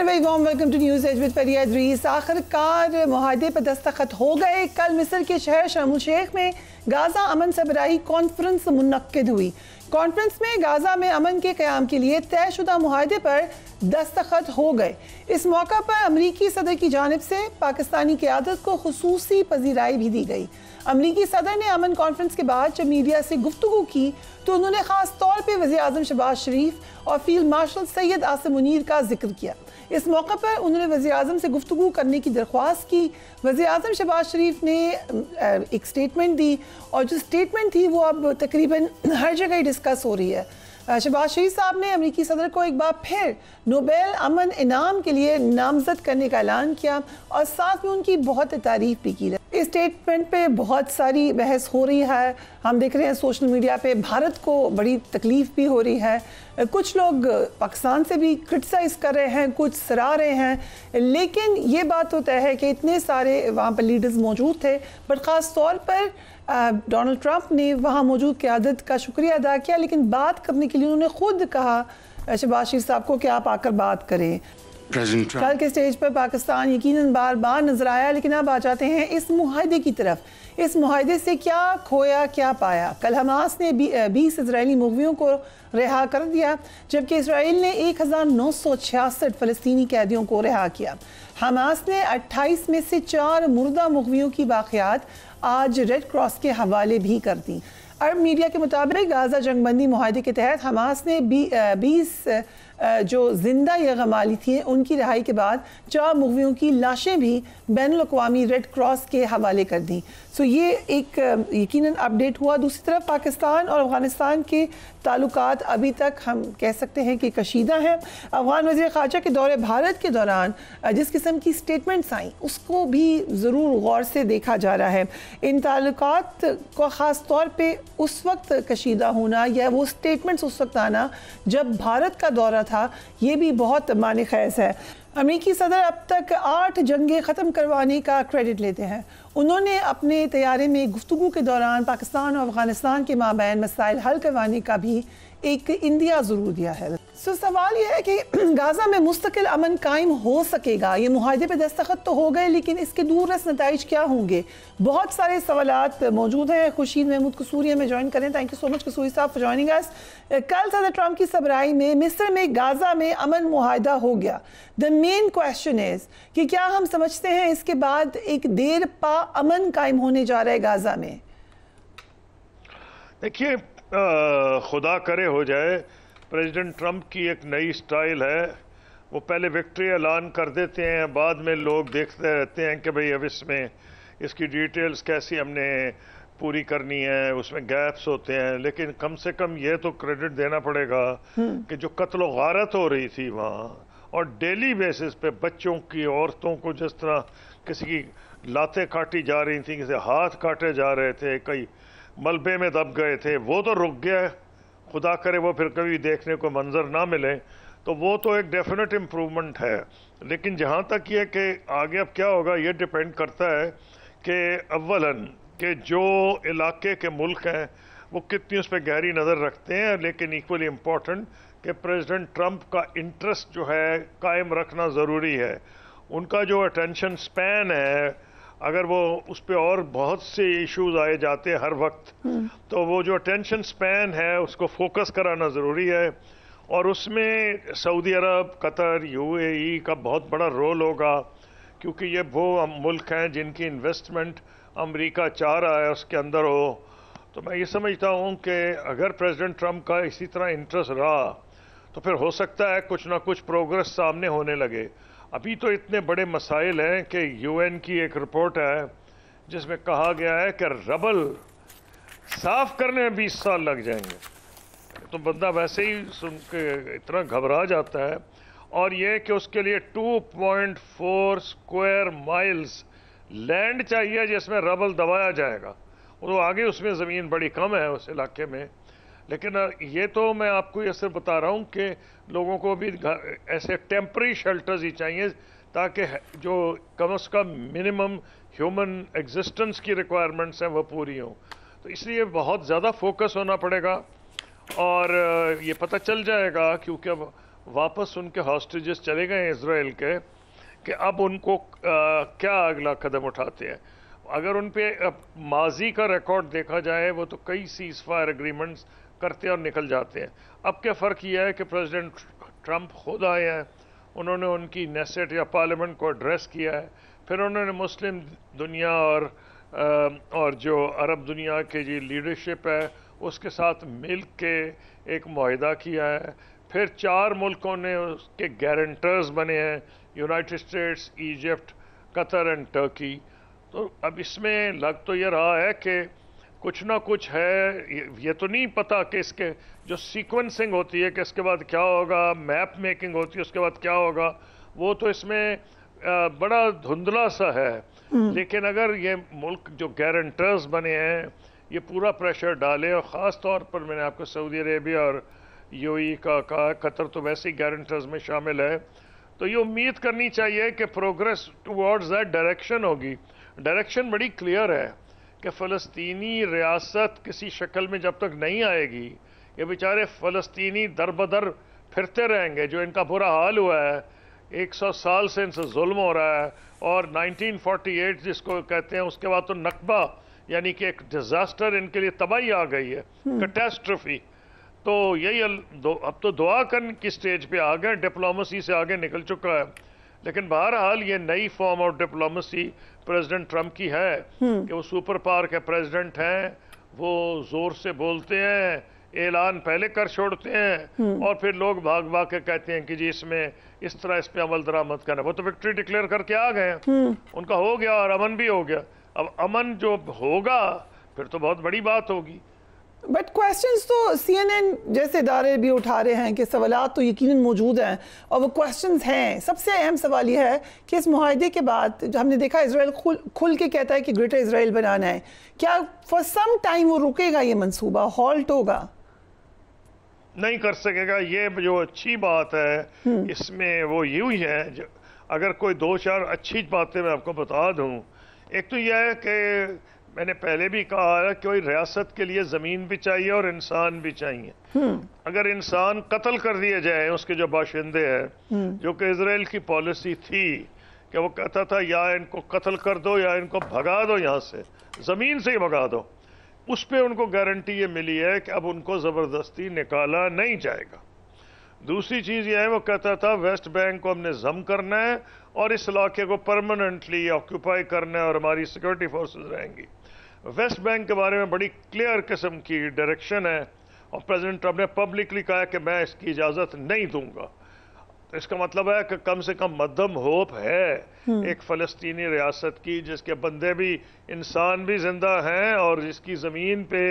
Very warm welcome to news edge with Pariya Idrees. आखिरकार मुआहदे पर दस्तखत हो गए। कल मिस्र के शहर शर्म एल शेख में गाज़ा अमन सरबराही कॉन्फ्रेंस मुनक्किद हुई। कॉन्फ्रेंस में गाज़ा में अमन के क़याम के लिए तयशुदा मुआहदे पर दस्तखत हो गए। इस मौका पर अमरीकी सदर की जानिब से पाकिस्तानी क़यादत को खुसूसी पजीराई भी दी गई। अमरीकी सदर ने अमन कॉन्फ्रेंस के बाद जब मीडिया से गुफ्तगू की तो उन्होंने ख़ास तौर पर वज़ीर आज़म शहबाज शरीफ और फील्ड मार्शल सैयद आसिम मुनीर का जिक्र किया। इस मौके पर उन्होंने वज़ीर आज़म से गुफ्तगू करने की दरख्वास्त की। वज़ीर आज़म शहबाज शरीफ ने एक स्टेटमेंट दी और जो स्टेटमेंट थी वो अब तकरीबन हर जगह डिस्कस हो रही है। शहबाज शरीफ साहब ने अमरीकी सदर को एक बार फिर नोबेल अमन इनाम के लिए नामजद करने का ऐलान किया और साथ में उनकी बहुत तारीफ भी की। इस स्टेटमेंट पे बहुत सारी बहस हो रही है। हम देख रहे हैं सोशल मीडिया पे भारत को बड़ी तकलीफ भी हो रही है। कुछ लोग पाकिस्तान से भी क्रिटिसाइज़ कर रहे हैं, कुछ सराह रहे हैं, लेकिन ये बात तो तय है कि इतने सारे वहाँ पर लीडर्स मौजूद थे। बट ख़ास तौर पर डोनाल्ड ट्रंप ने वहाँ मौजूद क़यादत का शुक्रिया अदा किया, लेकिन बात करने के लिए उन्होंने खुद कहा शहबाज शरीफ साहब को कि आप आकर बात करें। कल के स्टेज पर पाकिस्तान यकीनन बार बार नजर आया, लेकिन अब आ जाते हैं इस मुआहदे की तरफ। इस मुआहदे से क्या खोया क्या पाया। कल हमास ने 20 इजरायली मुग़वियों को रिहा कर दिया, जबकि इसराइल ने 1966 फ़लस्तीनी कैदियों को रिहा किया। हमास ने 28 में से 4 मुर्दा मुग़वियों की बाक़ियात आज रेड क्रॉस के हवाले भी कर दी। अरब मीडिया के मुताबिक गाज़ा जंगबंदी मुआहदे के तहत हमास ने 20 जो जिंदा यगमाली थी उनकी रिहाई के बाद 4 मुग़वियों की लाशें भी बैनुल अक़वामी रेड क्रॉस के हवाले कर दी। सो ये एक यकीनन अपडेट हुआ। दूसरी तरफ पाकिस्तान और अफ़गानिस्तान के ताल्लुकात अभी तक हम कह सकते हैं कि कशीदा हैं। अफ़गान वज़ीर ख़ारजा के दौरे भारत के दौरान जिस किस्म की स्टेटमेंट्स आई उसको भी ज़रूर गौर से देखा जा रहा है। इन ताल्लुकात को ख़ास तौर पर उस वक्त कशीदा होना या वो स्टेटमेंट्स उस वक्त आना जब भारत का दौरा था, ये भी बहुत माने खैज़ है। अमेरिकी सदर अब तक 8 जंगें ख़त्म करवाने का क्रेडिट लेते हैं। उन्होंने अपने तैयारे में गुफ्तगू के दौरान पाकिस्तान और अफ़गानिस्तान के माबैन मसाइल हल करवाने का भी एक इंदिया ज़रूर दिया है। सो सवाल यह है कि गाज़ा में मुस्तकिल अमन कायम हो सकेगा। ये मुआहदे पे दस्तखत तो हो गए, लेकिन इसके दूररस नताइज क्या होंगे। बहुत सारे सवालात मौजूद हैं। खुर्शीद महमूद कसूरी हमें ज्वाइन करें। Thank you so much Kasuri साहब फॉर जॉइनिंग अस। कल सदर ट्रंप की सरबराही में मिस्र में गाज़ा में अमन मुआहदा हो गया। द मेन क्वेश्चन इज़ कि क्या हम समझते हैं इसके बाद एक देर पा अमन कायम होने जा रहा है गाज़ा में। देखिए, खुदा करे हो जाए। प्रेसिडेंट ट्रंप की एक नई स्टाइल है, वो पहले विक्ट्री ऐलान कर देते हैं, बाद में लोग देखते रहते हैं कि भाई अब इसमें इसकी डिटेल्स कैसी हमने पूरी करनी है, उसमें गैप्स होते हैं। लेकिन कम से कम ये तो क्रेडिट देना पड़ेगा कि जो कत्ल व गारत हो रही थी वहाँ और डेली बेसिस पे बच्चों की, औरतों को जिस तरह किसी की लातें काटी जा रही थी, किसी हाथ काटे जा रहे थे, कई मलबे में दब गए थे, वो तो रुक गया। खुदा करे वो फिर कभी देखने को मंजर ना मिले, तो वो तो एक डेफिनेट इम्प्रूवमेंट है। लेकिन जहाँ तक ये कि आगे अब क्या होगा, ये डिपेंड करता है कि अव्वलन कि जो इलाके के मुल्क हैं वो कितनी उस पर गहरी नज़र रखते हैं। लेकिन इक्वली इम्पॉर्टेंट कि प्रेसिडेंट ट्रंप का इंटरेस्ट जो है कायम रखना ज़रूरी है। उनका जो अटेंशन स्पैन है, अगर वो उस पर और बहुत से इश्यूज आए जाते हैं हर वक्त, तो वो जो अटेंशन स्पैन है उसको फोकस कराना ज़रूरी है। और उसमें सऊदी अरब, कतर, यूएई का बहुत बड़ा रोल होगा, क्योंकि ये वो मुल्क हैं जिनकी इन्वेस्टमेंट अमेरिका चाह रहा है उसके अंदर हो। तो मैं ये समझता हूँ कि अगर प्रेसिडेंट ट्रंप का इसी तरह इंटरेस्ट रहा तो फिर हो सकता है कुछ ना कुछ प्रोग्रेस सामने होने लगे। अभी तो इतने बड़े मसाइल हैं कि यूएन की एक रिपोर्ट है जिसमें कहा गया है कि रबल साफ करने में 20 साल लग जाएंगे। तो बंदा वैसे ही सुन के इतना घबरा जाता है। और ये कि उसके लिए 2.4 स्क्वायर माइल्स लैंड चाहिए जिसमें रबल दबाया जाएगा। वो आगे उसमें ज़मीन बड़ी कम है उस इलाके में। लेकिन ये तो मैं आपको ये सिर्फ बता रहा हूँ कि लोगों को भी ऐसे टेम्पररी शेल्टर्स ही चाहिए ताकि जो कम से कम मिनिमम ह्यूमन एग्जिस्टेंस की रिक्वायरमेंट्स हैं वो पूरी हों। तो इसलिए बहुत ज़्यादा फोकस होना पड़ेगा और ये पता चल जाएगा, क्योंकि अब واپس ان کے ہاسٹیجز چلے گئے اسرائیل کے کہ اب ان کو کیا اگلا قدم اٹھاتے ہیں. اگر ان پہ ماضی کا ریکارڈ دیکھا جائے وہ تو کئی سیز فائر اگریمنٹس کرتے اور نکل جاتے ہیں. اب کیا فرق یہ ہے کہ پریزیڈنٹ ٹرمپ خود آئے ہیں, انہوں نے ان کی نیسٹ یا پارلیمنٹ کو ایڈریس کیا ہے, پھر انہوں نے مسلم دنیا اور جو عرب دنیا کے جی لیڈرشپ ہے اس کے ساتھ مل کے ایک معاہدہ کیا ہے, پھر 4 ملکوں نے اس کے گارنٹرز بنے ہیں, United States, Egypt, Qatar and Turkey. تو اب اس میں لگ تو یہ رہا ہے کہ کچھ نہ کچھ ہے. یہ تو نہیں پتا کہ اس کے جو سیکوینسنگ ہوتی ہے کہ اس کے بعد کیا ہوگا, میپ میکنگ ہوتی ہے اس کے بعد کیا ہوگا, وہ تو اس میں بڑا دھندلا سا ہے. لیکن اگر یہ ملک جو گارنٹرز بنے ہیں یہ پورا پریشر ڈالے, اور خاص طور پر میں نے آپ کو سعودی عربیہ اور یو ای کا کہا, قطر تو ویسے ہی گارنٹرز میں شامل ہے, تو یہ امید کرنی چاہیے کہ پروگریس ٹوارڈز دیٹ ڈائریکشن ہوگی. ڈائریکشن بڑی کلیئر ہے کہ فلسطینی ریاست کسی شکل میں جب تک نہیں آئے گی یہ بیچارے فلسطینی در بدر پھرتے رہیں گے. جو ان کا برا حال ہوا ہے, 100 سال سے ان سے ظلم ہو رہا ہے, اور 1948 جس کو کہتے ہیں اس کے بعد تو نکبہ یعنی کہ ایک ڈیزاسٹر ان کے لیے تباہی آ گئی ہے, کیٹاسٹرفی. تو یہی اب تو دعا کرنے کی سٹیج پہ آ گئے, ڈپلومسی سے آگے نکل چکا ہے. لیکن بہرحال یہ نئی form of diplomacy president Trump کی ہے کہ وہ سپر پاور کے پریزیڈنٹ ہیں, وہ زور سے بولتے ہیں, اعلان پہلے کر چھوڑتے ہیں, اور پھر لوگ بھاگ بھاگ کے کہتے ہیں کہ جی اس میں اس طرح اس پہ عمل درآمد کرنا. وہ تو وکٹری ڈکلیئر کر کے آ گئے ہیں, ان کا ہو گیا اور امن بھی ہو گیا. اب امن جو ہوگا پھر تو بہت بڑی بات ہوگی. بٹ کویسچنز تو سی این این جیسے ادارے بھی اٹھا رہے ہیں کہ سوالات تو یقیناً موجود ہیں, اور وہ کویسچنز ہیں. سب سے اہم سوال یہ ہے کہ اس معاہدے کے بعد ہم نے دیکھا اسرائیل کھل کے کہتا ہے کہ گریٹر اسرائیل بنانا ہے, کیا فار سم ٹائم وہ رکے گا, یہ منصوبہ ہالٹ ہوگا؟ نہیں کر سکے گا. یہ جو اچھی بات ہے اس میں وہ یوں ہی ہے, اگر کوئی 2-4 اچھی باتیں میں آپ کو بتا دوں. ایک تو یہ ہے کہ میں نے پہلے بھی کہا ہے کہ کوئی ریاست کے لیے زمین بھی چاہیے اور انسان بھی چاہیے. اگر انسان قتل کر دیے جائیں, اس کے جو باشندے ہیں, جو کہ اسرائیل کی پالیسی تھی کہ وہ کہتا تھا یا ان کو قتل کر دو یا ان کو بھگا دو, یہاں سے زمین سے ہی بھگا دو, اس پہ ان کو گارنٹی یہ ملی ہے کہ اب ان کو زبردستی نکالا نہیں جائے گا. دوسری چیز یہ ہے, وہ کہتا تھا ویسٹ بینک کو ہم نے ضم کرنا ہے اور اس علاقے کو پرماننٹلی آکوپائی کرنا ہے اور ہماری سیکورٹی فورسز رہیں گی. ویسٹ بینک کے بارے میں بڑی کلیئر قسم کی ڈائریکشن ہے, اور پریزیڈنٹ ٹرمپ نے پبلکلی کہا کہ میں اس کی اجازت نہیں دوں گا. تو اس کا مطلب ہے کہ کم سے کم مدھم ہوپ ہے ایک فلسطینی ریاست کی, جس کے بندے بھی انسان بھی زندہ ہیں, اور جس کی زمین پہ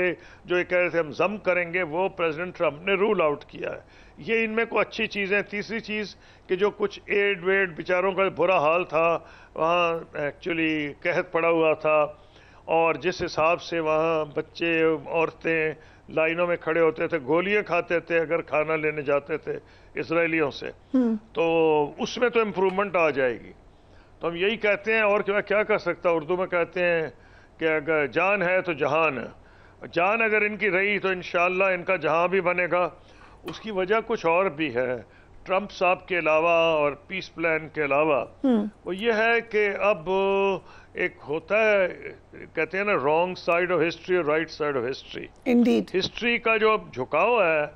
جو یہ کہہ رہے تھے ہم ضم کریں گے, وہ پریزیڈنٹ ٹرمپ نے رول آؤٹ کیا ہے. یہ ان میں کوئی اچھی چیزیں. تیسری چیز کہ جو کچھ ایڈ ویڈ بیچاروں کا برا حال تھا, وہاں ایکچولی قحط پڑا ہوا تھا, اور جس حساب سے وہاں بچے عورتیں لائنوں میں کھڑے ہوتے تھے, گولیاں کھاتے تھے اگر کھانا لینے جاتے تھے اسرائیلیوں سے, تو اس میں تو امپرومنٹ آ جائے گی. تو ہم یہی کہتے ہیں, اور کیا کر سکتا, اردو میں کہتے ہیں کہ اگر جان ہے تو جہان ہے. جان اگر ان کی رہی تو انشاءاللہ ان کا جہاں بھی بنے گا. اس کی وجہ کچھ اور بھی ہے ٹرمپ صاحب کے علاوہ اور پیس پلان کے علاوہ. وہ یہ ہے کہ اب ایک ہوتا ہے, کہتے ہیں نا, رانگ سائڈ آف ہسٹری اور right side of history. Indeed history کا جو جھکاؤ ہے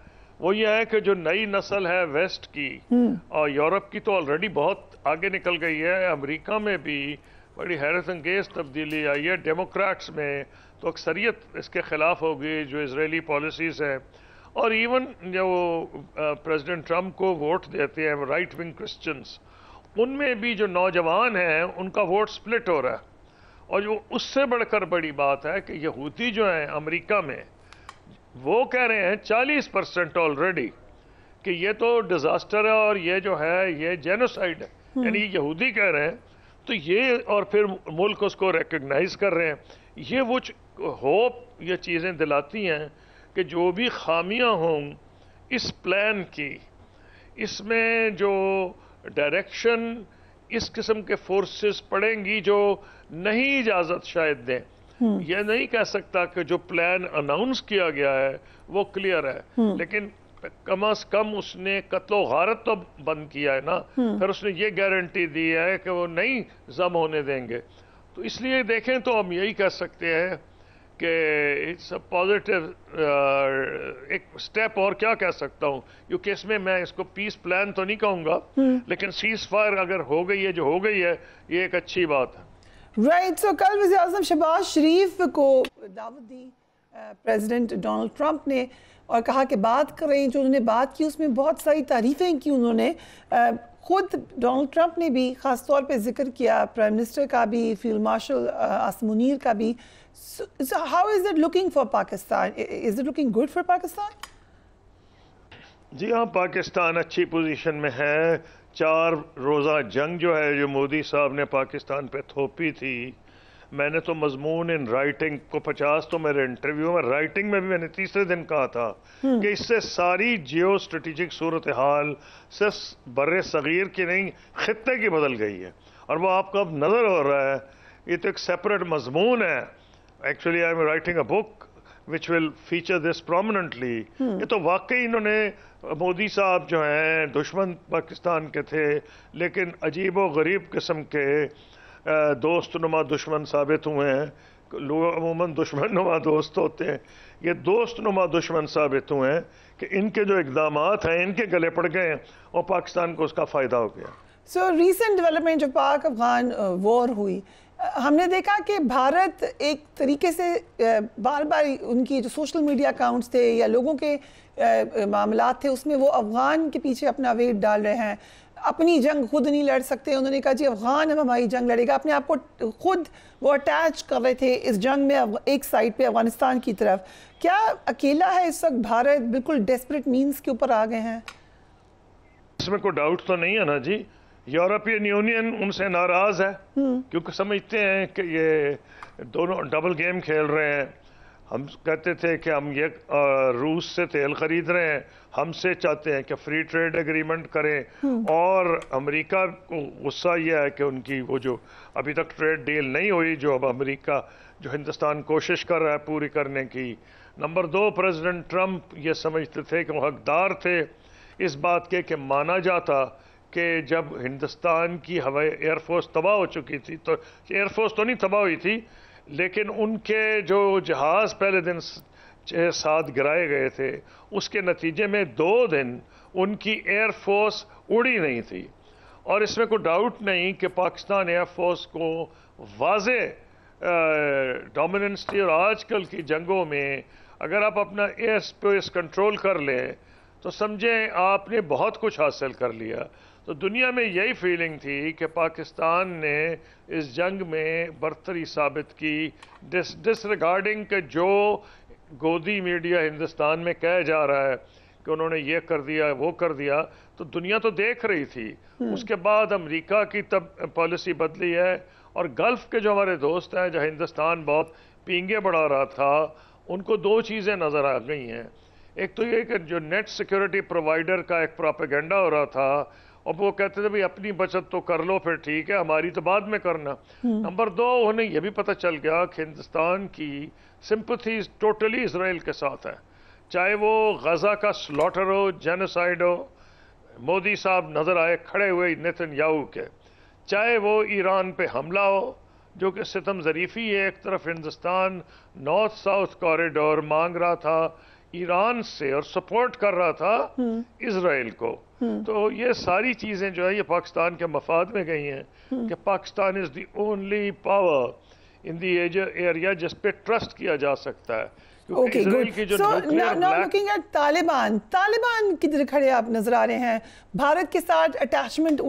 وہ یہ ہے کہ جو نئی نسل ہے ویسٹ کی, اور یورپ کی تو آلریڈی بہت آگے نکل گئی ہے, امریکہ میں بھی بڑی حیرت انگیز تبدیلی آئی ہے. ڈیموکریٹس میں تو اکثریت اس کے خلاف ہوگی جو اسرائیلی پالیسیز ہیں, اور ایون جو پریزیڈنٹ ٹرمپ کو ووٹ دیتے ہیں رائٹ ونگ کرسچنز, ان میں بھی جو نوجوان ہیں ان کا ووٹ سپلٹ ہو رہا ہے. اور جو اس سے بڑھ کر بڑی بات ہے کہ یہودی جو ہیں امریکہ میں, وہ کہہ رہے ہیں 40% آلریڈی کہ یہ تو ڈیزاسٹر ہے اور یہ جو ہے یہ جینوسائیڈ ہے, یعنی یہودی کہہ رہے ہیں. تو یہ, اور پھر ملک اس کو ریکگنائز کر رہے ہیں. یہ وہ ہوپ یہ چیزیں دلاتی ہیں کہ جو بھی خامیاں ہوں اس پلان کی, اس میں جو ڈائریکشن اس قسم کے فورسز پڑیں گی جو نہیں اجازت شاید دیں. یہ نہیں کہہ سکتا کہ جو پلان اناؤنس کیا گیا ہے وہ کلیئر ہے, لیکن کم از کم اس نے قتل و غارت تو بند کیا ہے نا، پھر اس نے یہ گارنٹی دی ہے کہ وہ نہیں ضم ہونے دیں گے. تو اس لیے دیکھیں تو ہم یہی کہہ سکتے ہیں کہ اٹس اے پازیٹیو ایک سٹیپ. اور کیا کہہ سکتا ہوں، کیونکہ اس میں اس کو پیس پلان تو نہیں کہوں گا، لیکن سیز فائر اگر ہو گئی ہے جو ہو گئی ہے یہ ایک اچھی بات ہے. رائٹ. سو کل وزیر اعظم شہباز شریف کو دعوت دی پریزیڈنٹ ڈونلڈ ٹرمپ نے، اور کہا کہ بات کر رہے ہیں. جو انہوں نے بات کی اس میں بہت ساری تعریفیں کی انہوں نے. خود ڈونلڈ ٹرمپ نے بھی خاص طور پہ ذکر کیا پرائم منسٹر کا بھی، فیلڈ مارشل عاصم منیر کا بھی. How is it looking for Pakistan? Is it looking good for Pakistan? جی ہاں، پاکستان اچھی پوزیشن میں ہے. 4 روزہ جنگ جو ہے جو مودی صاحب نے پاکستان پہ تھوپی تھی، میں نے تو مضمون ان رائٹنگ کو 50 تو میرے انٹرویو میں رائٹنگ میں بھی میں نے تیسرے دن کہا تھا کہ اس سے ساری جیو اسٹریٹجک صورتحال صرف بر صغیر کی نہیں خطے کی بدل گئی ہے، اور وہ آپ کو اب نظر ہو رہا ہے. یہ تو ایک سیپریٹ مضمون ہے. Actually I am writing a book which will feature this prominently. یہ تو واقعی انہوں نے مودی صاحب جو ہیں دشمن پاکستان کے تھے، لیکن عجیب و غریب قسم کے دوست نما دشمن ثابت ہوئے ہیں. لوگ عموماً دشمن نما دوست ہوتے ہیں، یہ دوست نما دشمن ثابت ہوئے ہیں کہ ان کے جو اقدامات ہیں ان کے گلے پڑ گئے ہیں اور پاکستان کو اس کا فائدہ ہو گیا. سو ریسنٹ ڈیولپمنٹ جو پاک افغان وار ہوئی، ہم نے دیکھا کہ بھارت ایک طریقے سے بار بار ان کی جو سوشل میڈیا اکاؤنٹس تھے یا لوگوں کے معاملات تھے اس میں وہ افغان کے پیچھے اپنا ویٹ ڈال رہے ہیں. اپنی جنگ خود نہیں لڑ سکتے، انہوں نے کہا جی افغان ہماری جنگ لڑے گا. اپنے آپ کو خود وہ اٹیچ کر رہے تھے اس جنگ میں ایک سائڈ پہ افغانستان کی طرف. کیا اکیلا ہے اس وقت بھارت بالکل ڈیسپریٹ مینز کے اوپر آ گئے ہیں؟ اس میں کوئی ڈاؤٹ تو نہیں ہے نا جی. یورپین یونین ان سے ناراض ہے کیونکہ سمجھتے ہیں کہ یہ دونوں ڈبل گیم کھیل رہے ہیں. ہم کہتے تھے کہ ہم یہ روس سے تیل خرید رہے ہیں، ہم سے چاہتے ہیں کہ فری ٹریڈ ایگریمنٹ کریں، اور امریکہ کو غصہ یہ ہے کہ ان کی وہ جو ابھی تک ٹریڈ ڈیل نہیں ہوئی جو اب امریکہ جو ہندوستان کوشش کر رہا ہے پوری کرنے کی. نمبر 2، پریزیڈنٹ ٹرمپ یہ سمجھتے تھے کہ وہ حقدار تھے اس بات کے کہ مانا جاتا کہ جب ہندوستان کی ہوائی ایئر فورس تباہ ہو چکی تھی، تو ایئر فورس تو نہیں تباہ ہوئی تھی لیکن ان کے جو جہاز پہلے دن 6-7 گرائے گئے تھے اس کے نتیجے میں 2 دن ان کی ایئر فورس اڑی نہیں تھی. اور اس میں کوئی ڈاؤٹ نہیں کہ پاکستان ایئر فورس کو واضح ڈومیننس تھی، اور آج کل کی جنگوں میں اگر آپ اپنا ایئر اسپیس کنٹرول کر لیں تو سمجھیں آپ نے بہت کچھ حاصل کر لیا. تو دنیا میں یہی فیلنگ تھی کہ پاکستان نے اس جنگ میں برتری ثابت کی، ڈس ریگارڈنگ کہ جو گودی میڈیا ہندوستان میں کہہ جا رہا ہے کہ انہوں نے یہ کر دیا وہ کر دیا، تو دنیا تو دیکھ رہی تھی. اس کے بعد امریکہ کی پالیسی بدلی ہے، اور گلف کے جو ہمارے دوست ہیں جو ہندوستان بہت پینگے بڑھا رہا تھا ان کو 2 چیزیں نظر آ گئی ہیں. ایک تو یہ کہ جو نیٹ سیکیورٹی پرووائڈر کا ایک پروپیگنڈا ہو رہا تھا، اور وہ کہتے تھے بھئی اپنی بچت تو کر لو پھر ٹھیک ہے، ہماری تو بعد میں کرنا. نمبر 2، انہیں یہ بھی پتہ چل گیا کہ ہندوستان کی سمپتھیز ٹوٹلی اسرائیل کے ساتھ ہے، چاہے وہ غزہ کا سلوٹر ہو، جینوسائیڈ ہو. مودی صاحب نظر آئے کھڑے ہوئے نیتن یاہو کے، چاہے وہ ایران پہ حملہ ہو جو کہ ستم ظریفی ہے. ایک طرف ہندوستان نارتھ ساؤتھ کوریڈور مانگ رہا تھا ایران سے اور سپورٹ کر رہا تھا اسرائیل کو. تو یہ ساری چیزیں جو ہے یہ پاکستان کے مفاد میں گئی ہیں کہ Pakistan is the only power in the area جس پہ ٹرسٹ کیا جا سکتا ہے. Okay, good. So now looking at Taliban کدھر کھڑے آپ نظر آ رہے ہیں؟ بھارت کے ساتھ اٹیچمنٹ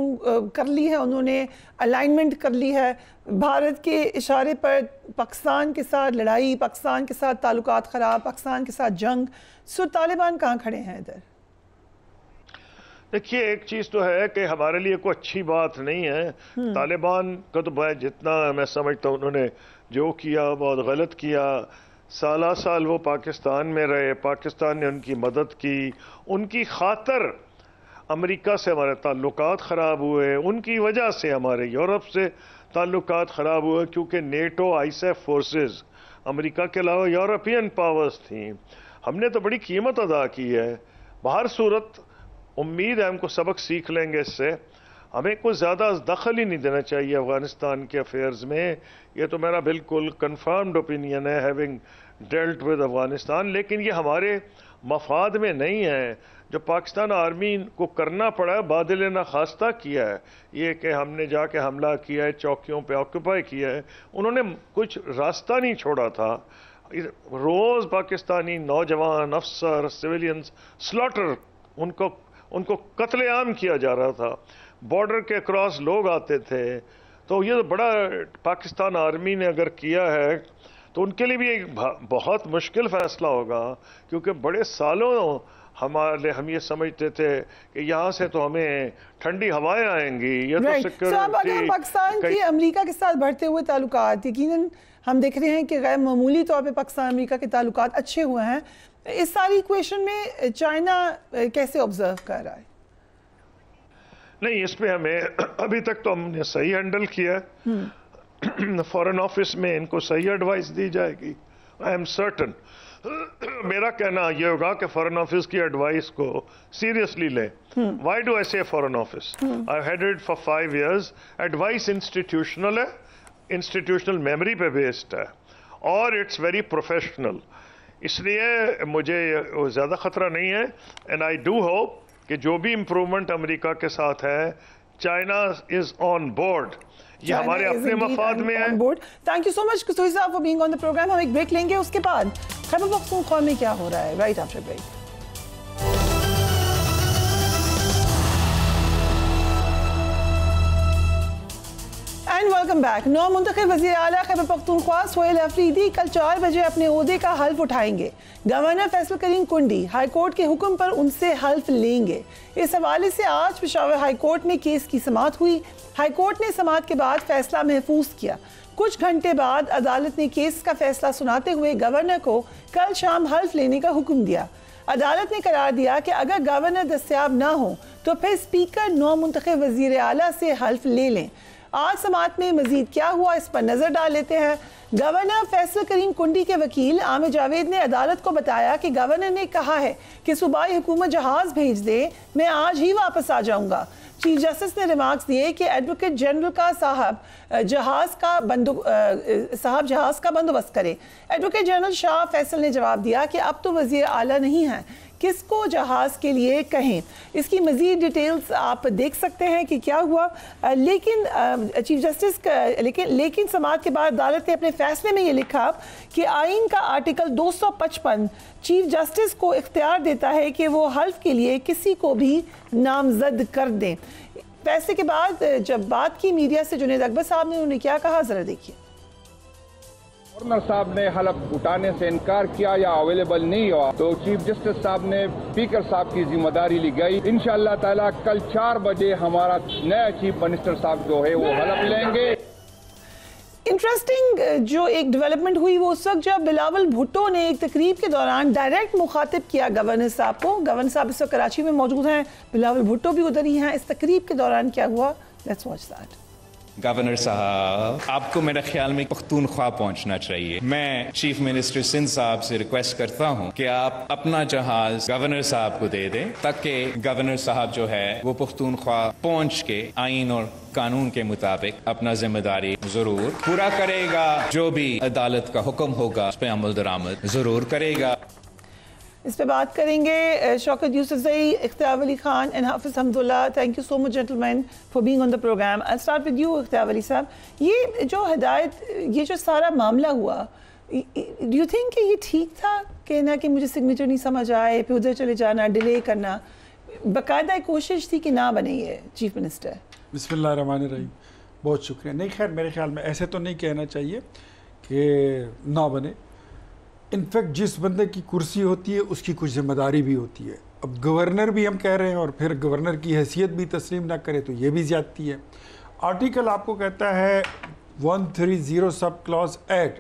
کر لی ہے انہوں نے، الائنمنٹ کر لی ہے، بھارت کے اشارے پر پاکستان کے ساتھ لڑائی، پاکستان کے ساتھ تعلقات خراب، پاکستان کے ساتھ جنگ. سو طالبان کہاں کھڑے ہیں ادھر؟ دیکھیے ایک چیز تو ہے کہ ہمارے لیے کوئی اچھی بات نہیں ہے. طالبان کا تو جتنا میں سمجھتا ہوں انہوں نے جو کیا بہت غلط کیا. سالہ سال وہ پاکستان میں رہے، پاکستان نے ان کی مدد کی، ان کی خاطر امریکہ سے ہمارے تعلقات خراب ہوئے، ان کی وجہ سے ہمارے یورپ سے تعلقات خراب ہوئے کیونکہ نیٹو آئیسیف فورسز امریکہ کے علاوہ یورپین پاورز تھیں. ہم نے تو بڑی قیمت ادا کی ہے. बहर सूरत उम्मीद है हमको सबक सीख लेंगे इससे। हमें कोई ज़्यादा दखल ही नहीं देना चाहिए अफ़गानिस्तान के अफेयर्स में। ये तो मेरा बिल्कुल कन्फर्म्ड ओपिनियन है, हैविंग डेल्ट विद अफ़गानिस्तान। लेकिन ये हमारे मफाद में नहीं है। जो पाकिस्तान आर्मी को करना पड़ा है, बादल नाखास्ता किया है, ये कि हमने जाके हमला किया है, चौकियों पे ऑक्यूपाई किया है, उन्होंने कुछ रास्ता नहीं छोड़ा था। रोज़ पाकिस्तानी नौजवान अफसर सिविलियंस स्लॉटर, उनको कत्लेआम किया जा रहा था, बॉर्डर के क्रॉस लोग आते थे। तो ये बड़ा पाकिस्तान आर्मी ने अगर किया है तो उनके लिए भी एक बहुत मुश्किल फैसला होगा, क्योंकि बड़े सालों हम ये समझते थे कि यहाँ से तो हमें ठंडी हवाएं आएंगी। ये तो सिक्योरिटी। अब अगर पाकिस्तान की अमेरिका के साथ बढ़ते हुए ताल्लुकात, यकीनन हम देख रहे हैं कि गैर मामूली तौर पे पाकिस्तान अमेरिका के ताल्लुकात अच्छे हुए हैं, इस सारी इक्वेशन में चाइना कैसे ऑब्जर्व कर रहा है? नहीं, इस पे हमें अभी तक तो हमने सही हैंडल किया है। फॉरेन ऑफिस में इनको सही एडवाइस दी जाएगी, आई एम सर्टन। मेरा कहना ये होगा कि फॉरेन ऑफिस की एडवाइस को सीरियसली लें। व्हाई डू आई से foreign office? I headed for 5 years। Advice institutional है, इंस्टीट्यूशनल मेमोरी पे बेस्ड है, और इट्स वेरी प्रोफेशनल। इसलिए मुझे ज़्यादा ख़तरा नहीं है। एंड आई डू होप कि जो भी इम्प्रूवमेंट अमेरिका के साथ है, चाइना इज़ ऑन बोर्ड। ये हमारे अपने मफाद में है। Thank you so much Kasuri साहब for being on the programme. हम एक ब्रेक लेंगे, उसके बाद खैबर पख्तूनख्वा में क्या हो रहा है, right after break. And welcome back. नौ मुंतखब वज़ीर आला खैबर पख्तूनख्वा सोहेल अफरीदी कल 4 बजे अपने ओहदे का हल्फ उठाएंगे। गवर्नर फैसल करीम कुंडी हाई कोर्ट के हुक्म पर उनसे हल्फ लेंगे। इस हवाले से आज पेशावर हाई कोर्ट में केस की समाअत हुई। हाई कोर्ट ने समाअत के बाद फैसला महफूज किया। कुछ घंटे बाद अदालत ने केस का फैसला सुनाते हुए गवर्नर को कल शाम हल्फ लेने का हुक्म दिया। अदालत ने करार दिया कि अगर गवर्नर दस्तयाब ना हो तो फिर स्पीकर नौ मुंतखब वज़ीर आला से हल्फ ले लें। आज समाअत में मजीद क्या हुआ, इस पर नजर डाल लेते हैं। गवर्नर फैसल करीम कुंडी के वकील आमिर जावेद ने अदालत को बताया कि गवर्नर ने कहा है कि सूबाई हुकूमत जहाज भेज दे, मैं आज ही वापस आ जाऊंगा। चीफ जस्टिस ने रिमार्क्स दिए कि एडवोकेट जनरल का साहब जहाज का बंदोबस्त करे। एडवोकेट जनरल शाह फैसल ने जवाब दिया कि अब तो वज़ीर आला नहीं है, किसको जहाज के लिए कहें। इसकी मज़ीद डिटेल्स आप देख सकते हैं कि क्या हुआ। लेकिन चीफ जस्टिस लेकिन समाअत के बाद अदालत ने अपने फैसले में ये लिखा कि आइन का आर्टिकल 255 चीफ जस्टिस को इख्तियार देता है कि वो हल्फ के लिए किसी को भी नामजद कर दें। फैसले के बाद जब बात की मीडिया से जुनेद अकबर साहब ने, उन्होंने क्या कहा, जरा देखिए। गवर्नर साहब ने हलफ उठाने से इनकार किया या अवेलेबल नहीं हुआ तो चीफ जस्टिस साहब ने स्पीकर साहब की जिम्मेदारी ली गई। इंशाअल्लाह ताला कल 4 बजे हमारा नया चीफ मिनिस्टर साहब जो है वो हलफ लेंगे। इंटरेस्टिंग जो एक डेवलपमेंट हुई वो उस वक्त जब बिलावल भुट्टो ने एक तकरीब के दौरान डायरेक्ट मुखातिब किया गवर्नर साहब को। गवर्नर साहब इस वक्त कराची में मौजूद हैं, बिलावल भुट्टो भी उधर ही हैं। इस तकरीब के दौरान क्या हुआ, लेट्स वॉच दैट। गवर्नर साहब, आपको मेरे ख्याल में पख्तूनख्वा पहुंचना चाहिए। मैं चीफ मिनिस्टर सिंध साहब से रिक्वेस्ट करता हूं कि आप अपना जहाज गवर्नर साहब को दे दें, ताकि गवर्नर साहब जो है वो पख्तूनख्वा पहुंच के आइन और कानून के मुताबिक अपना जिम्मेदारी जरूर पूरा करेगा। जो भी अदालत का हुक्म होगा उस पर अमल दरामद जरूर करेगा। इस पे बात करेंगे Shaukat Yousafzai, Ikhtiar Ali Khan and Hafiz Hamdullah. Thank you so much gentleman for being on the programme. I start with you Ikhtiar Ali साहब। ये जो हिदायत, ये जो सारा मामला हुआ, डू यू थिंक कि ये ठीक था कहना कि मुझे सिग्नेचर नहीं समझ आए, फिर उधर चले जाना, डिले करना? बाकायदा कोशिश थी कि ना बने ये चीफ मिनिस्टर। बिस्मिल्लाहिर्रहमानिर्रहीम, बहुत शुक्रिया। नहीं, खैर मेरे ख्याल में ऐसे तो नहीं कहना चाहिए कि ना बने। इनफैक्ट जिस बंदे की कुर्सी होती है उसकी कुछ जिम्मेदारी भी होती है। अब गवर्नर भी हम कह रहे हैं और फिर गवर्नर की हैसियत भी तस्लीम ना करे तो ये भी ज़्यादती है। आर्टिकल आपको कहता है 130 सब क्लॉज ऐड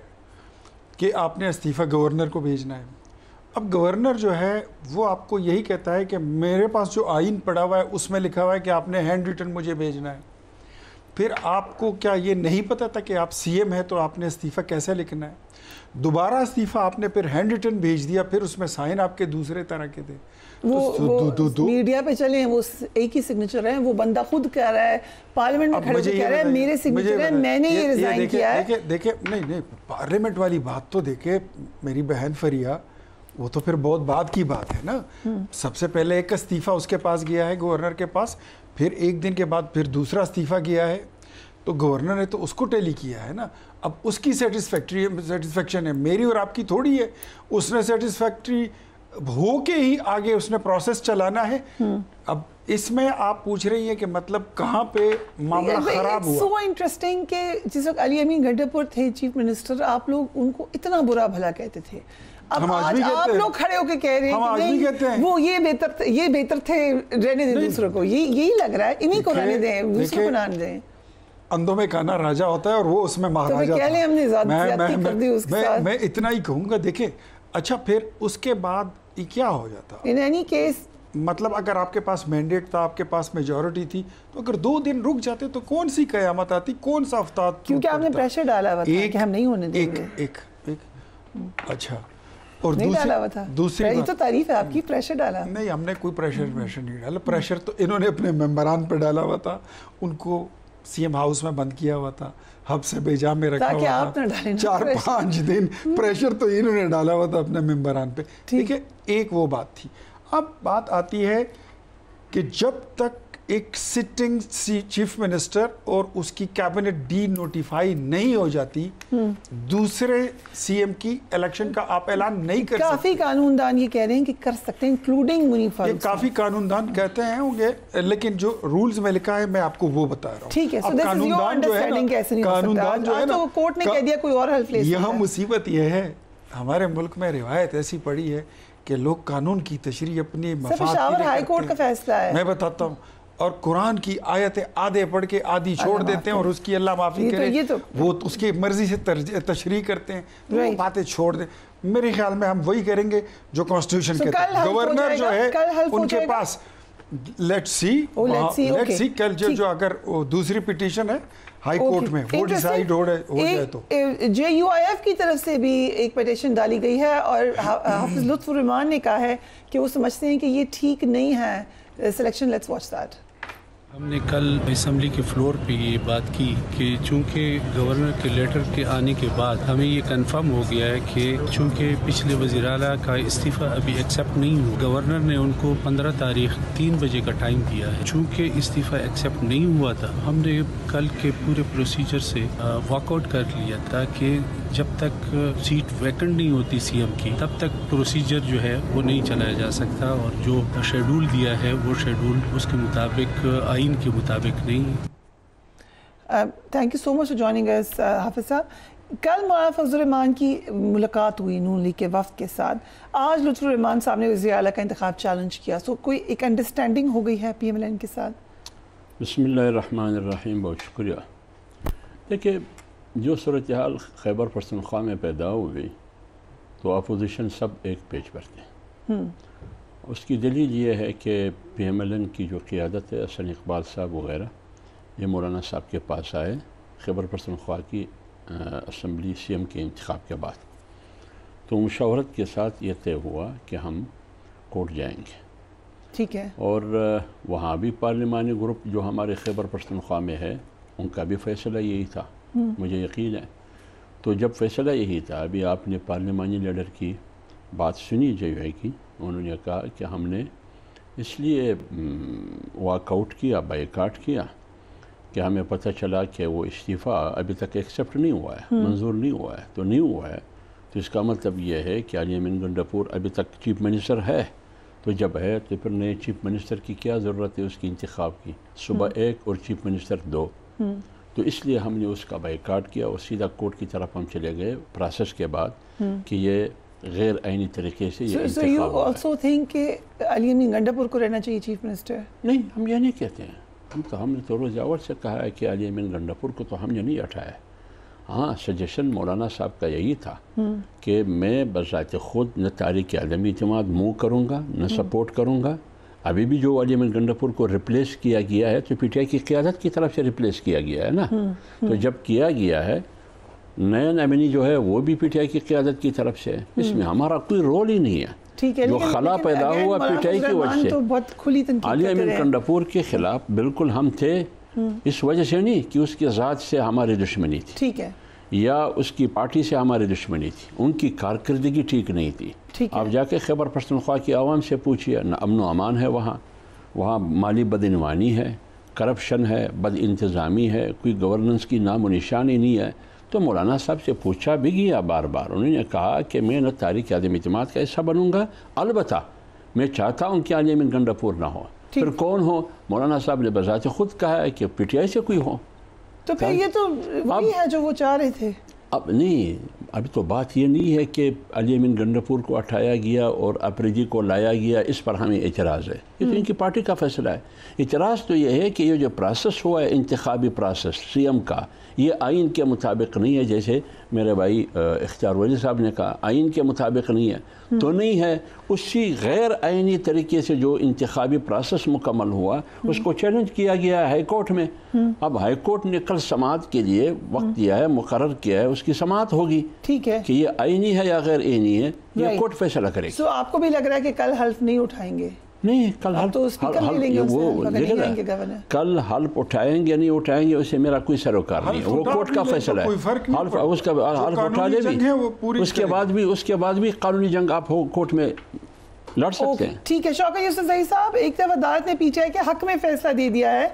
कि आपने इस्तीफ़ा गवर्नर को भेजना है। अब गवर्नर जो है वो आपको यही कहता है कि मेरे पास जो आइन पड़ा हुआ है उसमें लिखा हुआ है कि आपने हैंड रिटन मुझे भेजना है। پھر آپ کو کیا یہ نہیں پتا تھا کہ آپ سی ایم ہیں تو آپ نے استعفیٰ کیسے لکھنا ہے؟ دوبارہ استعفیٰ آپ نے پھر ہینڈ ریٹن بھیج دیا، پھر اس میں سائن آپ کے دوسرے طرح کے تھے. وہ میڈیا پہ چلے ہیں، وہ ایک ہی سگنیچر ہے، وہ بندہ خود کہہ رہا ہے پارلیمنٹ میں کھڑے ہو کے کہہ رہا ہے میرے سگنیچر ہے، میں نے یہ ریزائن کیا ہے. دیکھیں نہیں پارلیمنٹ والی بات تو دیکھیں میری بہن فریہ، وہ تو پھر بہت بعد کی بات ہے نا. سب سے پہلے ایک استعفیٰ اس کے پاس گیا ہے گورنر کے پاس، پھر ایک دن کے بعد پھر دوسرا استعفیٰ گیا ہے، تو گورنر نے تو اس کو ٹیلی کیا ہے نا. اب اس کی سیٹسفیکشن ہے، میری اور آپ کی تھوڑی ہے. اس نے سیٹسفیکٹری ہو کے ہی آگے اس نے پروسیس چلانا ہے. اب اس میں آپ پوچھ رہی ہیں کہ مطلب کہاں پہ معاملہ خراب ہوا. سو انٹرسٹنگ کہ جس وقت علی امین گنڈاپور تھے چیف منسٹر، آپ لوگ ان کو اتنا برا بھلا کہتے تھے. اب آج آپ لوگ کھڑے ہو کے کہہ رہے ہیں کہ وہ یہ بہتر تھے، رہنے دیں دوسروں کو. یہی لگ رہا ہے انہیں کو رہنے دیں، دوسروں کو نہ دیں. اندھوں میں کھانا راجہ ہوتا ہے اور وہ اس میں مہاراجہ تھا. میں اتنا ہی کہوں گا. دیکھیں اچھا پھر اس کے بعد یہ کیا ہو جاتا ان اینی کیس، مطلب اگر آپ کے پاس مینڈیٹ تھا، آپ کے پاس میجورٹی تھی، تو اگر 2 دن رک جاتے تو کون سی قیامت آتی، کون سا افتاد؟ کیونکہ آپ نے پریشر ڈالا ہوا تھا کہ ہم نہیں ہونے دیں گے. ایک اچھا، اور دوسری یہ تو تعریف ہے آپ کی، پریشر ڈالا نہیں. ہم نے کوئی پریشر نہیں ڈالا. پریشر تو انہوں نے اپنے ممبران پہ ڈالا ہوا تھا. ان کو سی ایم ہاؤس میں بند کیا ہوا تھا، ہب سے بیجا میں رکھا ہوا تھا. 4-5 دن پریشر تو انہوں نے ڈالا ہوا تھا اپنے ممبران پہ. ٹھیک ہے، ایک وہ بات تھی. اب بات آتی ہے کہ جب تک ایک سٹنگ چیف منسٹر اور اس کی کیبنٹ ڈی نوٹیفائی نہیں ہو جاتی، دوسرے سی ایم کی الیکشن کا آپ اعلان نہیں کر سکتے. کافی قانون دان یہ کہہ رہے ہیں کہ کر سکتے ہیں، انکلوڈنگ منیف فاروق. یہ کافی قانون دان کہتے ہیں ہوں گے، لیکن جو رولز میں لکھا ہے میں آپ کو وہ بتا رہا ہوں. ٹھیک ہے، سو دس از یور انڈرسٹینڈنگ. کیسے نہیں ہو سکتا؟ آج تو کورٹ نے کہہ دیا کوئی اور حل پلیس. یہاں مصیبت یہ ہے، ہمارے ملک میں روایت ایسی پڑی ہے کہ لوگ قانون کی تشریح اپنی مفاد کے لیے کرتے ہیں. ہائی کورٹ کا فیصلہ ہے، میں بتاتا ہوں. اور قرآن کی آیتیں آدھے پڑھ کے آدھی چھوڑ دیتے ہیں، اور اس کی اللہ معافی کرے وہ اس کی مرضی سے تشریح کرتے ہیں، وہ باتیں چھوڑ دیں. میرے خیال میں ہم وہی کریں گے جو کانسٹیٹیوشن کہتا ہے. گورنر جو ہے ان کے پاس لیٹس سی کل جو اگر دوسری پٹیشن ہے ہائی کورٹ میں وہ ڈیسائیڈ ہو جائے تو جے یو آئی ایف کی طرف سے بھی ایک پٹیشن ڈالی گئی ہے، اور حافظ لطف الرحمان نے کہا ہے کہ وہ سمجھتے ہیں کہ یہ ٹھیک نہیں ہے سلیکشن. Let's watch that. ہم نے کل اسمبلی کے فلور پہ یہ بات کی کہ چونکہ گورنر کے لیٹر کے آنے کے بعد ہمیں یہ کنفرم ہو گیا ہے کہ چونکہ پچھلے وزیر اعلیٰ کا استعفیٰ ابھی ایکسیپٹ نہیں ہوا، گورنر نے ان کو 15 تاریخ 3 بجے کا ٹائم دیا ہے. چونکہ استعفیٰ ایکسیپٹ نہیں ہوا تھا، ہم نے کل کے پورے پروسیجر سے واک آؤٹ کر لیا تاکہ جب تک سیٹ ویکنٹ نہیں ہوتی سی ایم کی تب تک پروسیجر جو ہے وہ نہیں چلایا جا سکتا، اور جو شیڈول دیا ہے وہ شیڈول اس کے مطابق آئین کے مطابق نہیں. Thank you so much for joining us Hafiz sahib. کل مولانا فضل الرحمان کی ملاقات ہوئی نون لیگ کے وفد کے ساتھ. آج لطف الرحمان صاحب نے وزیر اعلیٰ کا انتخاب چیلنج کیا. سو کوئی ایک انڈرسٹینڈنگ ہو گئی ہے پی ایم ایل این کے ساتھ؟ بسم اللہ الرحمن الرحیم. بہت شکریہ. دیکھیں جو صورتحال خیبر پختونخوا میں پیدا ہوئی تو اپوزیشن سب ایک پیج پر تھے. اس کی دلیل یہ ہے کہ پی ایم ایل این کی جو قیادت ہے، حسن اقبال صاحب وغیرہ، یہ مولانا صاحب کے پاس آئے خیبر پختونخوا کی اسمبلی سی ایم کے انتخاب کے بعد. تو مشاورت کے ساتھ یہ طے ہوا کہ ہم کورٹ جائیں گے. ٹھیک ہے. اور وہاں بھی پارلیمانی گروپ جو ہمارے خیبر پختونخوا میں ہے ان کا بھی فیصلہ یہی تھا، مجھے یقین ہے. تو جب فیصلہ یہی تھا، ابھی آپ نے پارلیمانی لیڈر کی بات سنی جے یو آئی کی، انہوں نے کہا کہ ہم نے اس لیے واک آؤٹ کیا، بائیکاٹ کیا کہ ہمیں پتہ چلا کہ وہ استعفیٰ ابھی تک ایکسیپٹ نہیں ہوا ہے، منظور نہیں ہوا ہے. تو نہیں ہوا ہے تو اس کا مطلب یہ ہے کہ علی امین گنڈاپور ابھی تک چیف منسٹر ہے. تو جب ہے تو پھر نئے چیف منسٹر کی کیا ضرورت ہے اس کی انتخاب کی؟ صبح 1 اور چیف منسٹر 2. تو اس لیے ہم نے اس کا بائیکاٹ کیا اور سیدھا کورٹ کی طرف ہم چلے گئے پروسیس کے بعد کہ یہ غیر آئینی طریقے سے یہ انتخاب ہوا ہے. So you also think کہ علی امین گنڈاپور کو رہنا چاہیے چیف منسٹر؟ نہیں، ہم یہ نہیں کہتے ہیں. ہم نے تو روز اول سے کہا ہے کہ علی امین گنڈاپور کو تو ہم نے نہیں اٹھایا. ہاں، سجیشن مولانا صاحب کا یہی تھا کہ میں بذات خود نہ تحریک عدم اعتماد موو کروں گا، نہ سپورٹ کروں گا. अभी भी जो अली अमीन गंडापुर को रिप्लेस किया गया है तो पीटीआई की क़यादत की तरफ से रिप्लेस किया गया है ना। तो जब किया गया है नयन अमीनी जो है वो भी पीटीआई की क़यादत की तरफ से है, इसमें हमारा कोई रोल ही नहीं है। जो खला पैदा हुआ पीटीआई की वजह से, अली अमीन गंडापुर के खिलाफ बिल्कुल हम थे, इस वजह से नहीं कि उसकी ज़ात से हमारी दुश्मनी थी, ठीक है, या उसकी पार्टी से हमारी दुश्मनी थी, उनकी कारकर्दगी ठीक नहीं थी। आप जाके खैबर पख्तूनख्वा की आवाम से पूछिए, न अमन अमान है वहाँ माली बदइनवानी है, करप्शन है, बद इंतज़ामी है, कोई गवर्नेंस की नामो निशानी नहीं है। तो मौलाना साहब से पूछा भी गया बार बार, उन्होंने कहा कि मैं न तारीख़ आदम इत्तेमाद का हिस्सा बनूँगा, अलबत्ता मैं चाहता हूँ कि अली अमीन गंडापुर ना हो। फिर कौन हो? मौलाना साहब ने बजाते खुद कहा है कि पीटीआई से कोई हो। तो फिर ये तो वही है जो वो चाह रहे थे। अब नहीं, अभी तो बात ये नहीं है कि अली अमीन गंडापुर को हटाया गया और अफरीदी को लाया गया, इस पर हमें एतराज़ है। ये तो इनकी पार्टी का फैसला है। एतराज़ तो ये है कि ये जो प्रोसेस हुआ है इंतखाबी प्रोसेस सीएम का, ये आइन के मुताबिक नहीं है। जैसे मेरे भाई इख्तियार वली साहब ने कहा आइन के मुताबिक नहीं है, तो नहीं है। उसी गैर आइनी तरीके से जो इंतखाबी प्रोसेस मुकम्मल हुआ उसको चैलेंज किया गया है हाई कोर्ट में। अब हाई कोर्ट ने कल समाअत के लिए वक्त दिया है, मुकर्रर किया है, उसकी समाअत होगी, ठीक है, कि ये आइनी है या गैर आइनी है, ये कोर्ट फैसला करेगी। तो आपको भी लग रहा है कि कल हल्फ नहीं उठाएंगे? नहीं, कल तो कल हल्फ उठाएंगे नहीं उठाएंगे उससे मेरा कोई सरोकार नहीं है, वो कोर्ट का फैसला है। हल्फ उसका हल्फ उठा ले भी, उसके बाद भी कानूनी जंग आप कोर्ट में लड़ सकते हैं। ठीक है। शौकत यूसुफज़ई साहब, एक तरफ अदालत ने पीटीआई के हक में फैसला दे दिया है,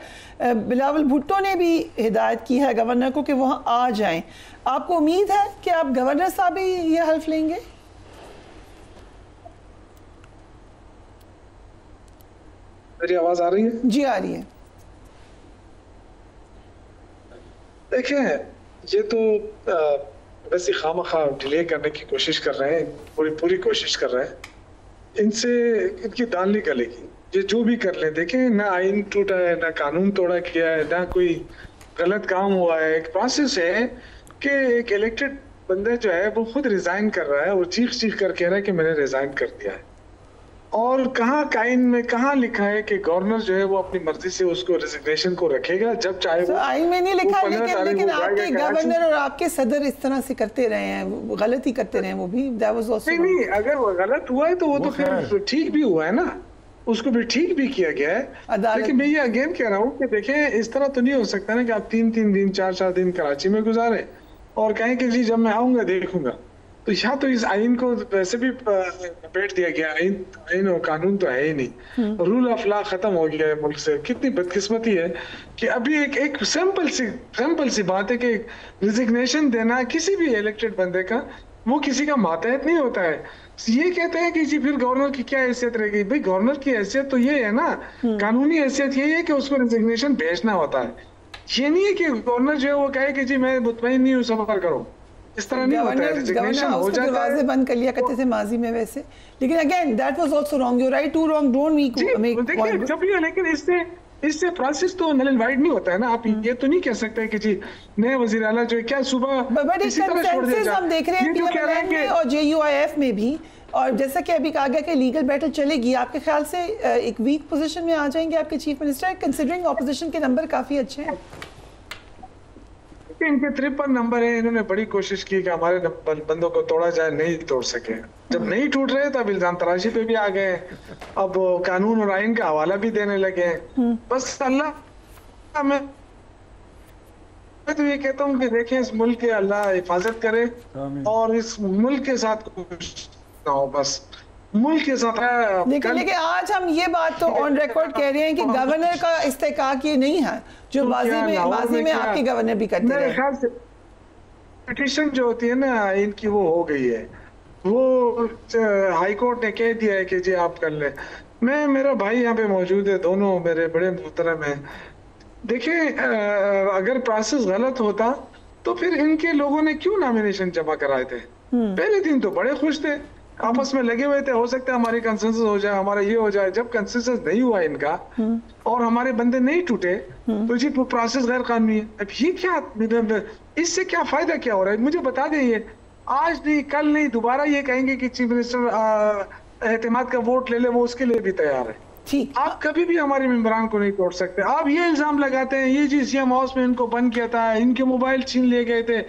बिलावल भुट्टो ने भी हिदायत की है गवर्नर को कि वहाँ आ जाएं। आपको उम्मीद है कि आप गवर्नर साहब भी ये हल्फ लेंगे? मेरी आवाज आ रही है? जी आ रही है। देखें, ये तो वैसे खामखा डिले करने की कोशिश कर रहे हैं, पूरी कोशिश कर रहे हैं। इनसे इनकी दाल नहीं गलेगी, ये जो भी कर लें। देखें, ना आइन टूटा है, ना कानून तोड़ा किया है, ना कोई गलत काम हुआ है। एक प्रोसेस है कि एक इलेक्टेड बंदा जो है वो खुद रिजाइन कर रहा है और चीख कर कह रहा है कि मैंने रिजाइन कर दिया है। और कहाँ आइन में कहाँ लिखा है कि गवर्नर जो है वो अपनी मर्जी से उसको रेजिग्नेशन को रखेगा जब चाहे वो? आइन में नहीं लिखा, लेकिन आपके गवर्नर और आपके सदर इस तरह से करते रहे हैं, गलती करते रहे हैं वो भी। नहीं, अगर वो गलत हुआ है तो वो तो फिर ठीक भी हुआ है ना, उसको भी ठीक भी किया गया है। लेकिन मैं ये अगेन कह रहा हूँ कि देखें, इस तरह तो नहीं हो सकता ना कि आप 3-3 दिन 4-4 दिन कराची में गुजारे और कहें कि जी जब मैं आऊंगा देखूंगा। तो यहाँ तो इस आइन को वैसे भी बैठ दिया गया, आइन और कानून तो है ही नहीं, रूल ऑफ लॉ खत्म हो गया है मुल्क से। कितनी बदकिस्मती है कि अभी एक सिंपल सी बात है कि रिजिग्नेशन देना किसी भी इलेक्टेड बंदे का, वो किसी का मातहत नहीं होता है। ये कहते हैं कि जी फिर गवर्नर की क्या हैसियत रहेगी? भाई गवर्नर की हैसियत तो ये है ना, कानूनी हैसियत ये है कि उसको रिजिग्नेशन भेजना होता है। ये नहीं है कि गवर्नर जो है वो कहे कि जी मैं मुतमईन नहीं हूँ, सफर करो। इस तरह नहीं होता है, रिजिग्नेशन हो जाता है। दरवाजे बंद कर लिया करते थे माजी में वैसे, लेकिन again that was also wrong. You right, two wrong don't make. देखिए जब ये, लेकिन इससे प्रोसेस तो नल एंड वाइड नहीं होता है ना। आप ये तो नहीं कह सकते कि जी नए वजीर आला जो है क्या सुबह इसी तरह छोड़ दिया जाए। हम देख रहे हैं पीएमएल में और जेयूआईएफ में भी, और जैसा कि अभी कहा गया कि लीगल बैटल चलेगी, आपके ख्याल से एक वीक पोजीशन में आ जाएंगे आपके चीफ मिनिस्टर, कंसीडरिंग ऑपोजिशन के नंबर काफी अच्छे हैं? इनके 53 नंबर है, इन्होंने बड़ी कोशिश की कि हमारे बंदों को तोड़ा जाए, नहीं तोड़ सके। जब नहीं टूट रहे तब इल्जाम तराशी पे भी आ गए, अब कानून और आइन का हवाला भी देने लगे। बस अल्लाह, मैं तो ये कहता हूँ कि देखें इस मुल्क के अल्लाह हिफाजत करे और इस मुल्क के साथ कुछ ना हो, बस मुल्क के साथ। लेकिन आज हम ये बात तो ऑन रिकॉर्ड कह रहे हैं कि गवर्नर का इस्तेकाक ये नहीं है जो माजी में आपके गवर्नर भी करते हैं। मेरे ख्याल से पिटीशन जो होती है ना इनकी वो हो गई है, वो हाई कोर्ट ने कह दिया है कि जी आप कर ले। मेरा भाई यहाँ पे मौजूद है, दोनों मेरे बड़े मुहतरम हैं। देखिए अगर प्रोसेस गलत होता तो फिर इनके लोगों ने क्यों नॉमिनेशन जमा कराए थे? पहले दिन तो बड़े खुश थे, आपस में लगे हुए थे, हो सकता है हमारी कंसेंसस हो जाए, हमारा ये हो जाए। जब कंसेंसस नहीं हुआ इनका और हमारे बंदे नहीं टूटे तो जी प्रोसेस गैर कानूनी है। अब ये क्या, इससे क्या फायदा क्या हो रहा है? मुझे बता दें, ये आज नहीं कल नहीं दोबारा ये कहेंगे कि चीफ मिनिस्टर एतमाद का वोट ले ले, वो उसके लिए भी तैयार है। ठीक, आप कभी भी हमारे मेंबरान को नहीं तोड़ सकते। आप ये इल्जाम लगाते हैं ये जी सीएम हाउस में इनको बंद किया था, इनके मोबाइल छीन लिए गए थे,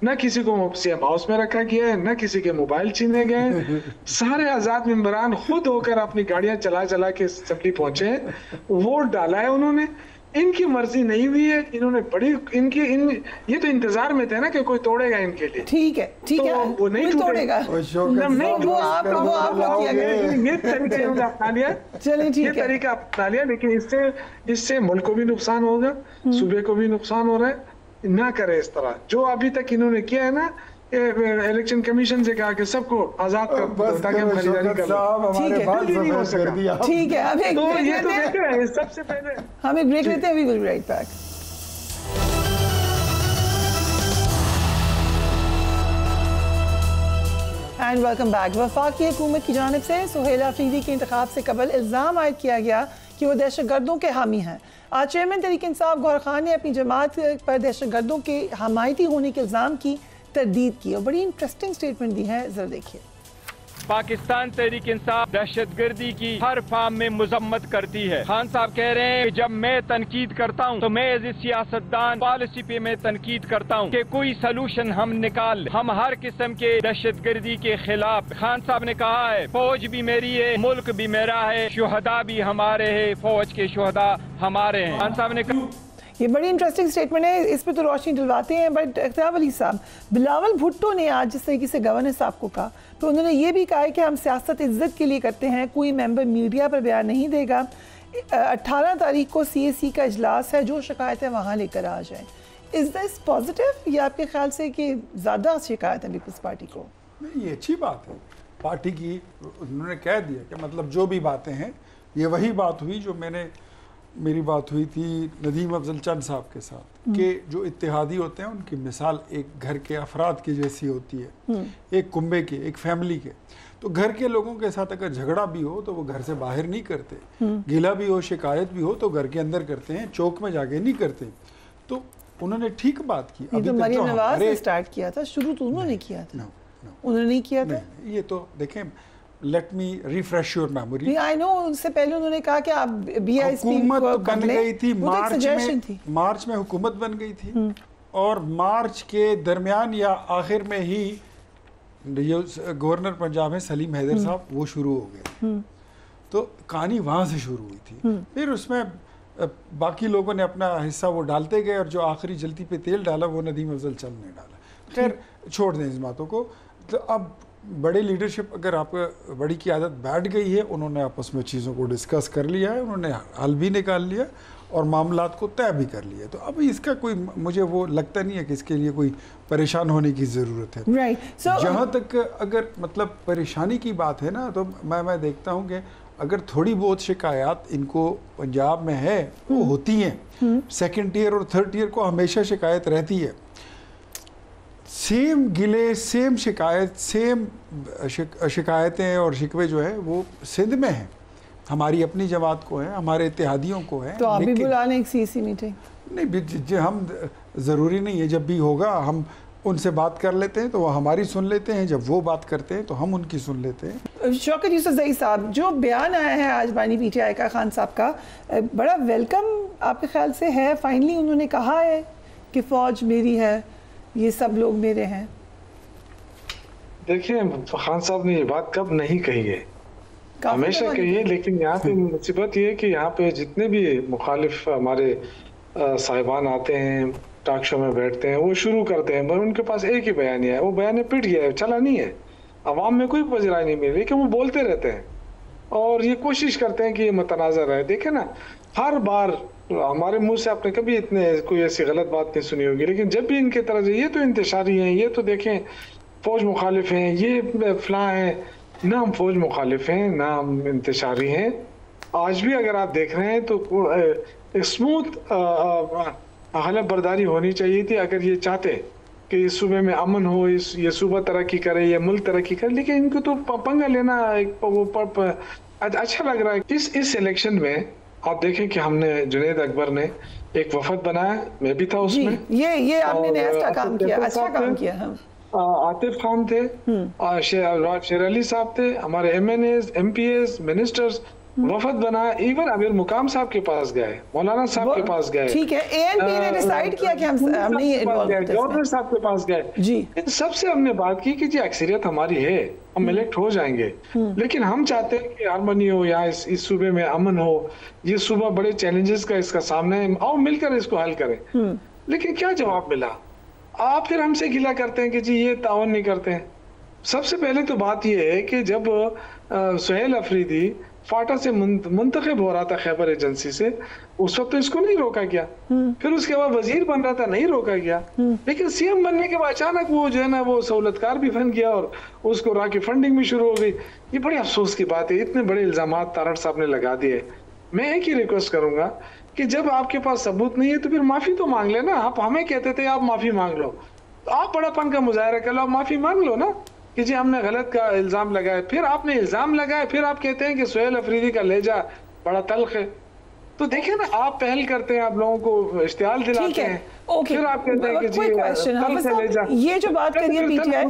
न किसी को सीएम हाउस में रखा गया है, न किसी के मोबाइल छीने गए। सारे आजाद मेंबरान खुद होकर अपनी गाड़ियां चला चला के असेंबली पहुंचे, वोट डाला है उन्होंने, इनकी मर्जी नहीं हुई है, इन्होंने बड़ी ये तो इंतजार में थे ना कि कोई तोड़ेगा इनके लिए। ठीक है, ठीक है, वो नहीं तोड़ेगा, वो आप लोग किया गया, ये तरीका इन्होंने अपना लिया। चलिए ठीक है, ये तरीका अपना लिया, लेकिन इससे मुल्क को भी नुकसान होगा, सूबे को भी नुकसान हो रहा है। ना करे इस तरह, जो अभी तक इन्होंने किया है ना, इलेक्शन कमीशन से कहा कि सबको आजाद कर दो ताकि हम खरीदारी कर लें। ठीक है, अब एक ब्रेक ये तो लेते हैं, देखिए सबसे पहले हम एक ब्रेक लेते हैं, we will be right back. And welcome back. वफाकी हुकूमत की जानिब से सुहेला अफरीदी के इंतखाब से कबल इल्ज़ाम आयद किया गया कि वो दहशत गर्दों के हामी हैं। आज चेयरमैन तहरीक इंसाफ गौहर खान ने अपनी जमात पर दहशत गर्दों के हमायती होने के इल्ज़ाम की तरदीद की और बड़ी इंटरेस्टिंग स्टेटमेंट दी है, जरा देखिए। पाकिस्तान तहरीक इंसाफ दहशतगर्दी की हर फॉर्म में मजम्मत करती है। खान साहब कह रहे हैं कि जब मैं तनकीद करता हूँ तो मैं एज ए सियासतदान पॉलिसी पे मैं तनकीद करता हूँ कि कोई सलूशन हम निकाल, हम हर किस्म के दहशतगर्दी के खिलाफ। खान साहब ने कहा है फौज भी मेरी है, मुल्क भी मेरा है, शुहदा भी हमारे है, फौज के शुहदा हमारे हैं। खान साहब ने कहा, ये बड़ी इंटरेस्टिंग स्टेटमेंट है, इस पर तो रोशनी डलवाते हैं। बट अख्तार वली साहब, बिलावल भुट्टो ने आज जिस तरीके से गवर्नर साहब को कहा, तो उन्होंने ये भी कहा है कि हम सियासत इज्जत के लिए करते हैं, कोई मेंबर मीडिया पर बयान नहीं देगा। 18 तारीख को CAC का इजलास है, जो शिकायतें वहाँ लेकर आ जाएं। इज दिस पॉजिटिव या आपके ख्याल से कि ज़्यादा शिकायत है पीपल्स पार्टी को? नहीं, ये अच्छी बात है पार्टी की। उन्होंने कह दिया कि मतलब जो भी बातें हैं, ये वही बात हुई जो मेरी बात हुई थी नदीम अफजल चंद साहब के साथ, कि जो इत्तेहादी होते हैं उनकी मिसाल एक घर के अफराद की जैसी होती है, एक कुंबे के, एक फैमिली के। तो घर के लोगों के साथ अगर झगड़ा भी हो तो वो घर से बाहर नहीं करते, गिला भी हो, शिकायत भी हो तो घर के अंदर करते हैं, चौक में जाके नहीं करते। तो उन्होंने ठीक बात की। अभी तो मरियम नवाज ने स्टार्ट किया था, शुरू तो उन्होंने किया था। उन्होंने नहीं किया था। ये तो देखें, let me refresh your memory. I know, उससे पहले उन्होंने कहा कि आप BISP हुकूमत बन गई थी, मार्च में हुकूमत बन गई थी, और मार्च के दरमियान या आखिर में ही गवर्नर पंजाब में सलीम हैदर साहब वो शुरू हो गए। तो कहानी वहाँ से शुरू हुई थी। फिर उसमें बाकी लोगों ने अपना हिस्सा वो डालते गए, और जो आखिरी जल्दी पे तेल डाला वो नदीम अफजल चंद ने डाला। खैर छोड़ दें इस बातों को। तो अब बड़े लीडरशिप, अगर आपको बड़ी की आदत बैठ गई है, उन्होंने आपस में चीज़ों को डिस्कस कर लिया है, उन्होंने हल भी निकाल लिया और मामलात को तय भी कर लिया। तो अब इसका कोई, मुझे वो लगता नहीं है कि इसके लिए कोई परेशान होने की ज़रूरत है। जहाँ तक अगर मतलब परेशानी की बात है ना, तो मैं देखता हूँ कि अगर थोड़ी बहुत शिकायत इनको पंजाब में है वो होती हैं, सेकेंड टियर और थर्ड टियर को हमेशा शिकायत रहती है, सेम गिले, सेम शिकायत, सेम शिकायतें और शिकवे जो है वो सिंध में है, हमारी अपनी जमात को है, हमारे इत्तेहादियों को है। तो आप भी बुला लें एक CAC मीटिंग? नहीं, हम ज़रूरी नहीं है, जब भी होगा हम उनसे बात कर लेते हैं तो वो हमारी सुन लेते हैं, जब वो बात करते हैं तो हम उनकी सुन लेते हैं। शौकत यूसुफजई साहब, जो बयान आया है आज बानी PTI का, खान साहब का, बड़ा वेलकम आपके ख्याल से है? फाइनली उन्होंने कहा है कि फ़ौज मेरी है, ये सब लोग मेरे हैं। देखिए, खान साहब ने ये बात कब नहीं कही है, हमेशा कही है, लेकिन यहाँ पे मुसीबत ये है कि यहाँ पे जितने भी मुखालिफ हमारे साहिबान आते हैं, टॉक शो में बैठते हैं, वो शुरू करते हैं, पर उनके पास एक ही बयान है, वो बयान पिट गया है, चला नहीं है, अवाम में कोई पजराई नहीं मिल रही, कि वो बोलते रहते हैं और ये कोशिश करते हैं कि ये मुतनाज़र है। देखे ना, हर बार हमारे मुंह से आपने कभी इतने कोई ऐसी गलत बात नहीं सुनी होगी, लेकिन जब भी इनके तरफ ये तो इंतशारी हैं, ये तो देखें फौज मुखालिफ हैं, ये फलां हैं, ना हम फौज मुखालिफ हैं ना हम इंतशारी हैं। आज भी अगर आप देख रहे हैं तो स्मूथ हलफ बर्दारी होनी चाहिए थी, अगर ये चाहते कि इस सूबे में अमन हो, ये सूबा तरक्की करे, ये मुल्क तरक्की करे, लेकिन इनको तो पंगा लेना अच्छा लग रहा है। इस इलेक्शन में आप देखें कि हमने जुनैद अकबर ने एक वफद बनाया, मैं भी था उसमें। ये आपने नया काम किया, अच्छा काम किया। आतिफ खान थे, शेर अली साहब थे, हमारे MNAs, MPAs, मिनिस्टर्स, वफद बना, इवन अमीर मुकाम साहब के पास गए, मौलाना साहब के पास गए, ठीक है, एएनपी ने डिसाइड किया कि हम नहीं इन्वॉल्व हैं, गवर्नर साहब के पास गए जी, इन सबसे हमने बात की कि जी अक्सरियत हमारी है, हम इलेक्ट हो जाएंगे, लेकिन हम चाहते हैं कि हारमोनी हो, यहाँ इस सूबे में अमन हो, ये सूबा बड़े चैलेंजेस का इसका सामना है, आओ मिलकर इसको हल करें। लेकिन क्या जवाब मिला? आप फिर हमसे गिला करते हैं कि जी ये ताउन नहीं करते हैं। सबसे पहले तो बात ये है कि जब सुहेल अफरीदी फाटा से मुंतखब हो रहा था खैबर एजेंसी से, उस वक्त तो इसको नहीं रोका गया, फिर उसके बाद वजीर बन रहा था, नहीं रोका गया, लेकिन सीएम बनने के बाद अचानक वो जो है ना वो सहूलतकार भी बन गया और उसको राकी फंडिंग भी शुरू हो गई। ये बड़ी अफसोस की बात है, इतने बड़े इल्जाम तारड़ साहब ने लगा दिए। मैं एक ही रिक्वेस्ट करूंगा कि जब आपके पास सबूत नहीं है तो फिर माफी तो मांग लेना। आप हमें कहते थे आप माफी मांग लो, आप बड़ापन का मुजाहरा कर लो, आप माफी मांग लो ना कि जी हमने गलत का इल्जाम लगाया। फिर आपने इल्जाम लगाया, फिर आप कहते हैं कि सुहेल अफरीदी का लहजा बड़ा तल्ख है। तो देखिए ना, आप पहल करते हैं, आप लोगों को इश्तिहाल दिलाते हैं, फिर आप कहते हैं कि जी क्वेश्चन, ये जो बात करी है पीटीआई,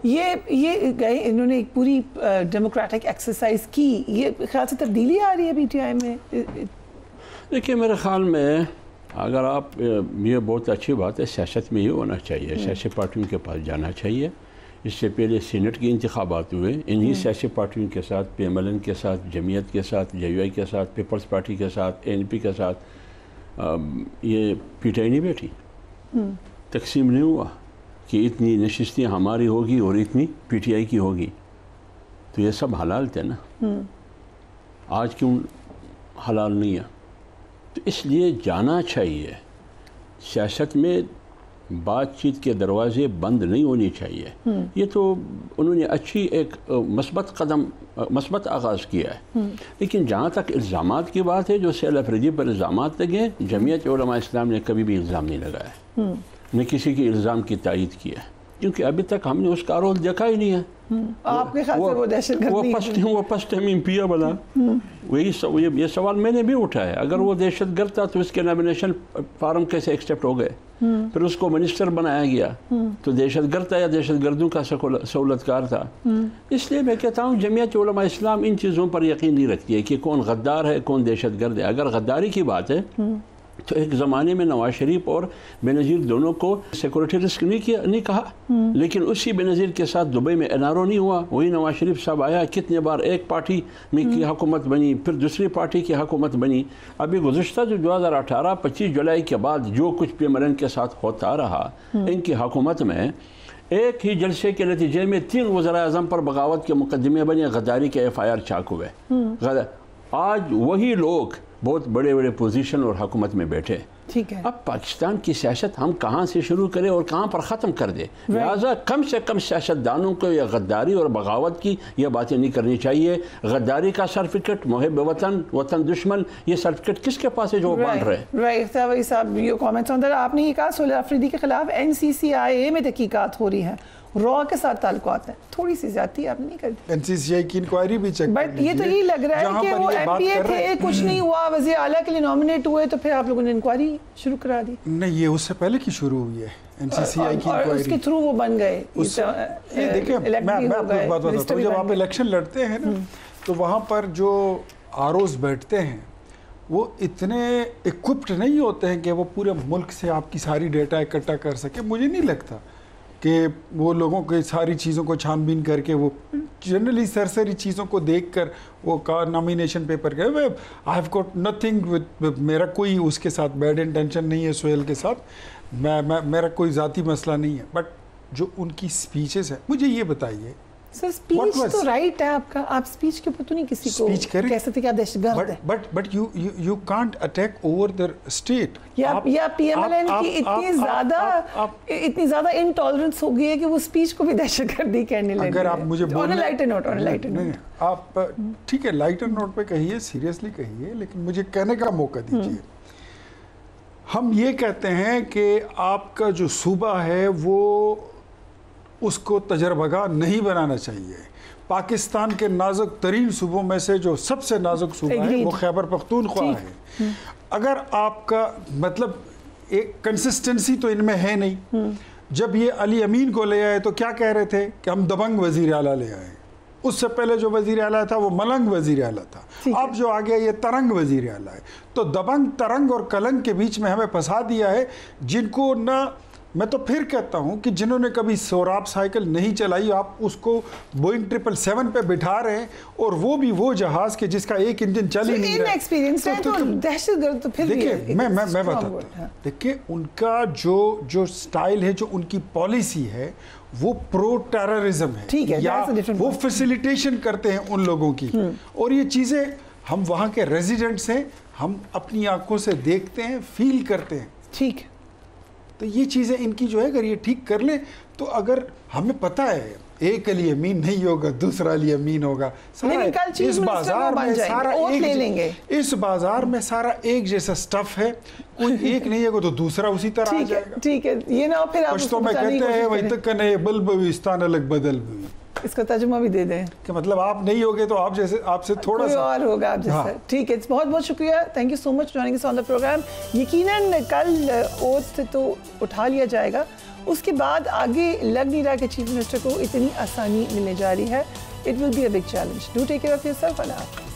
ये गए इन्होंने एक पूरी डेमोक्रेटिक एक्सरसाइज की, ये ख्याल से तब्दीली आ रही है पीटीआई में? देखिए मेरे ख्याल में अगर आप, ये बहुत अच्छी बात है, सियासत में ये होना चाहिए, सियासी पार्टियों के पास जाना चाहिए। इससे पहले सीनेट के इंतखाबात हुए, इन्हीं सियासी पार्टियों के साथ, PMLN के साथ, जमीयत के साथ, JUI के साथ, पीपल्स पार्टी के साथ, ANP के साथ, ये पीटीआई नहीं बैठी, तकसीम नहीं हुआ कि इतनी नशिस्तें हमारी होगी और इतनी पीटीआई की होगी। तो ये सब हलाल थे ना, आज क्यों हलाल नहीं है? तो इसलिए जाना चाहिए। सियासत में बातचीत के दरवाजे बंद नहीं होनी चाहिए। ये तो उन्होंने अच्छी एक मस्बत आगाज़ किया है, लेकिन जहाँ तक इल्ज़ामात की बात है, जो सुहेल अफरीदी पर इल्ज़ामात लगे, जमीयत उलमा इस्लाम ने कभी भी इल्ज़ाम नहीं लगाया, न किसी के इल्ज़ाम की तायीद की है, क्योंकि अभी तक हमने उसका रोल देखा ही नहीं है। आपके ख्याल से वो दहशतगर्द वो फर्स्ट टाइम एमपी बना, वही ये सवाल मैंने भी उठाया, अगर वो दहशतगर्द था तो उसके नॉमिनेशन फार्म कैसे एक्सेप्ट हो गए? फिर उसको मिनिस्टर बनाया गया तो दहशतगर्द था या दहशतगर्दों का सहूलतकार था? इसलिए मैं कहता हूँ जमीयत उलमा इस्लाम इन चीज़ों पर यकीन नहीं रखती है कि कौन गद्दार है, कौन दहशतगर्द है। अगर गद्दारी की बात है तो एक ज़माने में नवाज शरीफ और बेनज़ीर दोनों को सिक्योरिटी रिस्क नहीं कहा, लेकिन उसी बेनज़ीर के साथ दुबई में NRO नहीं हुआ, वही नवाज शरीफ साहब आया, कितने बार एक पार्टी में की हुकूमत बनी, फिर दूसरी पार्टी की हुकूमत बनी। अभी गुज़श्ता जो 2018 25 जुलाई के बाद जो कुछ PMLN के साथ होता रहा, इनकी हुकूमत में एक ही जलसे के नतीजे में 3 वज़ीर आज़म पर बगावत के मुकदमे बने, गद्दारी के FIR चाक हुए। आज वही लोग बहुत बड़े बड़े पोजीशन और हुकूमत में बैठे। ठीक है, अब पाकिस्तान की सियासत हम कहाँ से शुरू करें और कहाँ पर ख़त्म कर दें? लिहाजा कम से कम सियासतदानों को यह गद्दारी और बगावत की यह बातें नहीं करनी चाहिए। गद्दारी का सर्टिफिकेट, मुहिब वतन, वतन दुश्मन, ये सर्टिफिकेट किसके पास है जो बांट रहे? राइट साहब, ये कमेंट्स ऑन दैट। आपने ये कहा सुहेल अफरीदी के खिलाफ NCCIA में तहकीकात हो रही है, रॉ के साथ ताल्लुकात है, थोड़ी सी ज्यादती आपने नहीं कर दी। NCCI की इंक्वायरी भी चेक, बट ये तो यही लग रहा है कि वो MPA थे, कुछ नहीं हुआ, वज़ीर आला के लिए नॉमिनेट हुए, तो फिर आप लोगों ने इंक्वायरी शुरू करा दी। नहीं, ये उससे पहले की शुरू हुई है NCCI की इंक्वायरी, उसके थ्रू वो बन गए। देखिए मैं आपको एक बात बताता हूँ, जब आप इलेक्शन लड़ते हैं ना, तो वहाँ पर जो ROs बैठते हैं वो इतने इक्विप्ड नहीं होते हैं कि वो पूरे मुल्क से आपकी सारी डेटा इकट्ठा कर सके। मुझे नहीं लगता कि वो लोगों के सारी चीज़ों को छानबीन करके, वो जनरली सरसरी चीज़ों को देखकर वो का नॉमिनेशन पेपर के I have got nothing with, मेरा कोई उसके साथ बैड इंटेंशन नहीं है सुहेल के साथ, मेरा कोई ज़ाती मसला नहीं है। बट जो उनकी स्पीचेस है, मुझे ये बताइए सर, स्पीच तो राइट है आपका, आप स्पीच के ऊपर तो नहीं किसी को कह सकते कि आप दहशतगर्द हैं। But you can't attack over the state. या PMLN की इतनी ज़्यादा इंटॉलरेंस हो गई है कि वो स्पीच को भी दहशतगर्दी कहने लगे। अगर आप मुझे ऑन लाइटर नोट, आप ठीक है लाइटर नोट पे कहिए, सीरियसली कहिए, लेकिन मुझे कहने का मौका दीजिए। हम ये कहते हैं कि आपका जो सूबा है वो उसको तजर्बागा नहीं बनाना चाहिए। पाकिस्तान के नाजुक तरीन सूबों में से जो सबसे नाजुक सूबा है वो खैबर पख्तूनख्वा है। अगर आपका मतलब एक कंसिस्टेंसी तो इनमें है नहीं। जब ये अली अमीन को ले आए तो क्या कह रहे थे कि हम दबंग वज़ीर आला ले आए, اس سے پہلے جو وزیر اعلیٰ تھا وہ ملنگ وزیر اعلیٰ تھا, اب جو آ گیا یہ ترنگ وزیر اعلیٰ ہے. تو دبنگ, ترنگ اور کلنگ کے بیچ میں ہمیں پھنسا دیا ہے, جن کو نہ, میں تو پھر کہتا ہوں کہ جنہوں نے کبھی سوراب سائیکل نہیں چلائی, آپ اس کو بوئنگ 777 پہ بٹھا رہے ہیں, اور وہ بھی وہ جہاز کہ جس کا ایک انجن چل ہی نہیں رہا. دیکھیں میں بتاتا ہوں, دیکھیں ان کا جو سٹائل ہے, جو ان کی پالیسی ہے, وہ پرو ٹیررزم ہے, یا وہ فیسیلیٹیشن کرتے ہیں ان لوگوں کی, اور یہ چیزیں ہم وہاں کے ریزیڈنٹس ہیں, ہم اپنی آنکھوں سے دیکھتے ہیں, فیل کرتے ہیں. ٹھیک, تو یہ چیزیں ان کی جو ہے اگر یہ ٹھیک کر لیں, تو اگر ہمیں پتہ ہے ایک علی امین نہیں ہوگا, دوسرا علی امین ہوگا, اس بازار میں سارا اس بازار میں سارا ایک جیسا سٹف ہے, کوئی ایک نہیں ہے تو دوسرا اسی طرح آ جائے گا. ٹھیک ہے, یہ نہ پھر پشتوں میں کہتے ہیں وہی تک کنے بلبوستان الگ بدل بھی, اس کا ترجمہ بھی دے دیں کہ مطلب آپ نہیں ہوگے تو آپ جیسے, آپ سے تھوڑا سا اور ہوگا آپ جیسے. ٹھیک ہے, بہت بہت شکریہ, thank you so much joining اس آن دا پروگرام. یقیناً کل اوتھ تو اٹھا لیا جائے گا, اس کے بعد آگے لگ نہیں رہا کہ چیف منسٹر کو اتنی آسانی ملنے جا رہی ہے. It will be a big challenge. Do take care of yourself. Allah حافظ.